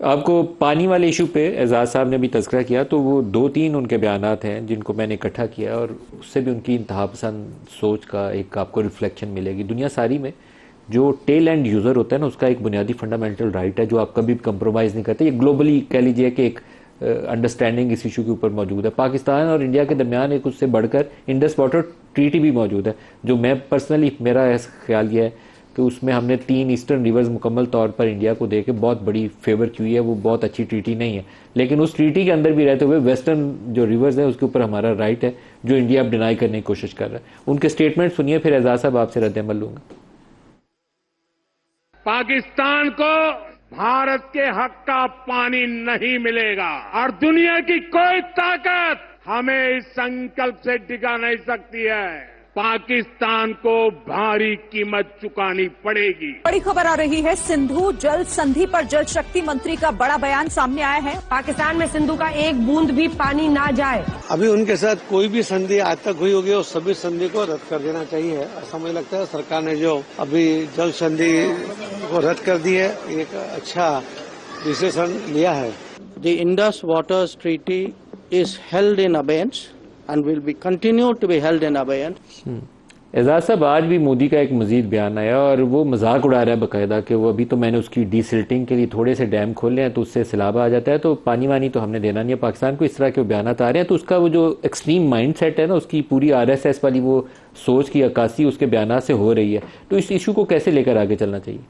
आपको पानी वाले इशू पे एजाज साहब ने भी तज़किरा किया, तो वो दो तीन उनके बयानात हैं जिनको मैंने इकट्ठा किया और उससे भी उनकी इंतहा पसंद सोच का एक आपको रिफ्लेक्शन मिलेगी। दुनिया सारी में जो टेल एंड यूज़र होता है ना, उसका एक बुनियादी फंडामेंटल राइट है जो आप कभी भी कंप्रोमाइज़ नहीं करते। ये ग्लोबली कह लीजिए कि एक अंडरस्टैंडिंग इस इशू के ऊपर मौजूद है। पाकिस्तान और इंडिया के दरमियान एक उससे बढ़कर इंडस वाटर ट्रीटी भी मौजूद है, जो मैं पर्सनली मेरा ख्याल ये है कि उसमें हमने 3 ईस्टर्न रिवर्स मुकम्मल तौर पर इंडिया को दे के बहुत बड़ी फेवर की हुई है। वो बहुत अच्छी ट्रीटी नहीं है, लेकिन उस ट्रीटी के अंदर भी रहते हुए वेस्टर्न जो रिवर्स है उसके ऊपर हमारा राइट है, जो इंडिया अब डिनाई करने की कोशिश कर रहा है। उनके स्टेटमेंट सुनिए, फिर एजाज साहब आपसे रद्द-ए-अमल लूंगा। पाकिस्तान को भारत के हक का पानी नहीं मिलेगा और दुनिया की कोई ताकत हमें इस संकल्प से डिगा नहीं सकती है। पाकिस्तान को भारी कीमत चुकानी पड़ेगी। बड़ी खबर आ रही है, सिंधु जल संधि पर जल शक्ति मंत्री का बड़ा बयान सामने आया है। पाकिस्तान में सिंधु का एक बूंद भी पानी ना जाए। अभी उनके साथ कोई भी संधि आज तक हुई होगी, उस सभी संधि को रद्द कर देना चाहिए। ऐसा मुझे लगता है सरकार ने जो अभी जल संधि को रद्द कर दी है, एक अच्छा डिसीजन लिया है। The Indus Waters Treaty is held in abeyance and will be continued to be held in abeyance. Ejaz साहब, आज भी मोदी का एक मजीद बयान आया और वो मजाक उड़ा रहा है बाकायदा कि वो अभी तो मैंने उसकी डीसिल्टिंग के लिए थोड़े से डैम खोले हैं तो उससे सैलाब आ जाता है, तो पानी वानी तो हमने देना नहीं है पाकिस्तान को। इस तरह के बयान आ रहे हैं, तो उसका वो जो एक्सट्रीम माइंड सेट है ना, उसकी पूरी RSS वाली वो सोच की अक्कासी उसके बयान से हो रही है। तो इस इशू को कैसे लेकर आगे चलना चाहिए?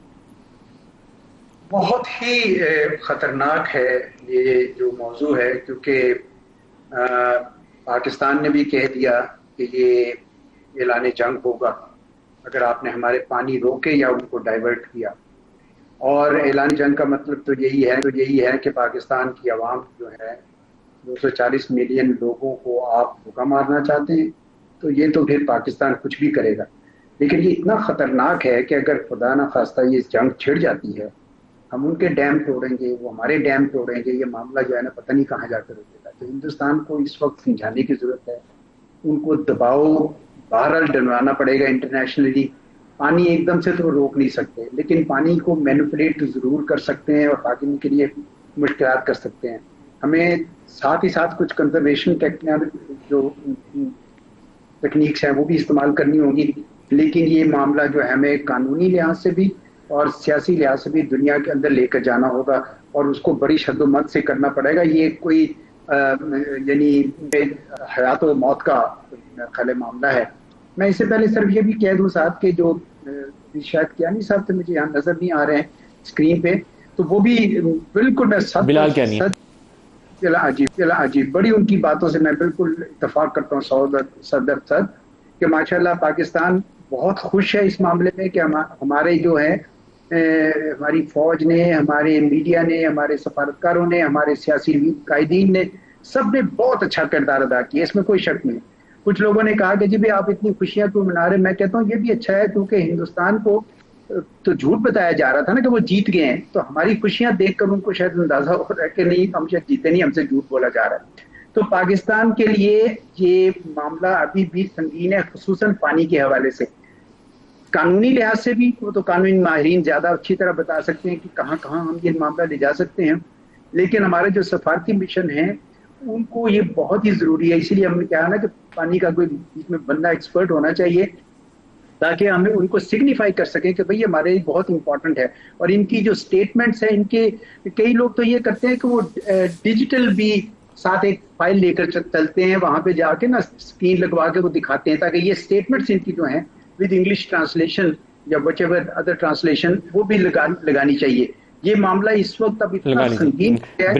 बहुत ही खतरनाक है ये जो मौजू है, क्योंकि पाकिस्तान ने भी कह दिया कि ये ऐलान जंग होगा अगर आपने हमारे पानी रोके या उनको डाइवर्ट किया। और ऐलान जंग का मतलब तो यही है कि पाकिस्तान की आवाम जो है 240 मिलियन लोगों को आप भूखा मारना चाहते हैं, तो ये तो फिर पाकिस्तान कुछ भी करेगा। लेकिन ये इतना खतरनाक है कि अगर खुदा ना खास्ता ये जंग छिड़ जाती है, हम उनके डैम तोड़ेंगे, वो हमारे डैम तोड़ेंगे, ये मामला जो है ना पता नहीं कहाँ जाकर रुकेगा। तो हिंदुस्तान को इस वक्त समझाने की जरूरत है, उनको दबाव बहरहाल डलवाना पड़ेगा इंटरनेशनली। पानी एकदम से तो रोक नहीं सकते, लेकिन पानी को मैनिपुलेट जरूर कर सकते हैं और पानी के लिए मुश्किलात कर सकते हैं। हमें साथ ही साथ कुछ कंजर्वेशन जो टेक्निक्स हैं वो भी इस्तेमाल करनी होगी। लेकिन ये मामला जो है हमें कानूनी लिहाज से भी और सियासी लिहाज से भी दुनिया के अंदर लेकर जाना होगा और उसको बड़ी शद्दोमत से करना पड़ेगा। ये कोई यानी हयात और मौत का खले मामला है। मैं इससे पहले सिर्फ ये भी कह दूं साहब कि जो शायद कियानी साहब तो मुझे यहाँ नजर नहीं आ रहे हैं स्क्रीन पे, तो वो भी बिल्कुल मैं अजीब बड़ी उनकी बातों से मैं बिल्कुल इत्तेफाक करता हूँ सदर सद कि माशाल्लाह पाकिस्तान बहुत खुश है इस मामले में कि हमारे जो है हमारी फौज ने, हमारे मीडिया ने, हमारे सफारतकारों ने, हमारे सियासी कायदीन ने, सब ने बहुत अच्छा किरदार अदा किया, इसमें कोई शक नहीं। कुछ लोगों ने कहा कि जी भाई आप इतनी खुशियां क्यों मना रहे, मैं कहता हूँ ये भी अच्छा है, क्योंकि हिंदुस्तान को तो झूठ बताया जा रहा था ना कि वो जीत गए हैं, तो हमारी खुशियां देखकर उनको शायद अंदाजा हो रहा है कि नहीं हम शायद जीते नहीं, हमसे झूठ बोला जा रहा है। तो पाकिस्तान के लिए ये मामला अभी भी संगीन है, खुसूसन पानी के हवाले से। कानूनी लिहाज से भी वो तो कानूनी माहिरीन ज्यादा अच्छी तरह बता सकते हैं कि कहाँ कहाँ हम ये मामला ले जा सकते हैं, लेकिन हमारे जो सफारती मिशन है उनको ये बहुत ही जरूरी है। इसीलिए हमने कहा ना कि पानी का कोई बीच में बंदा एक्सपर्ट होना चाहिए ताकि हमें उनको सिग्निफाई कर सकें कि भाई हमारे लिए बहुत इंपॉर्टेंट है। और इनकी जो स्टेटमेंट्स है, इनके कई लोग तो ये करते हैं कि वो डिजिटल भी साथ एक फाइल लेकर चलते हैं, वहां पे जाके ना स्क्रीन लगवा के वो दिखाते हैं ताकि ये स्टेटमेंट्स इनकी जो हैं विद इंग्लिश ट्रांसलेशन या व्हाटएवर अदर ट्रांसलेशन वो भी लगानी चाहिए। ये मामला इस वक्त अब इतना संगीन है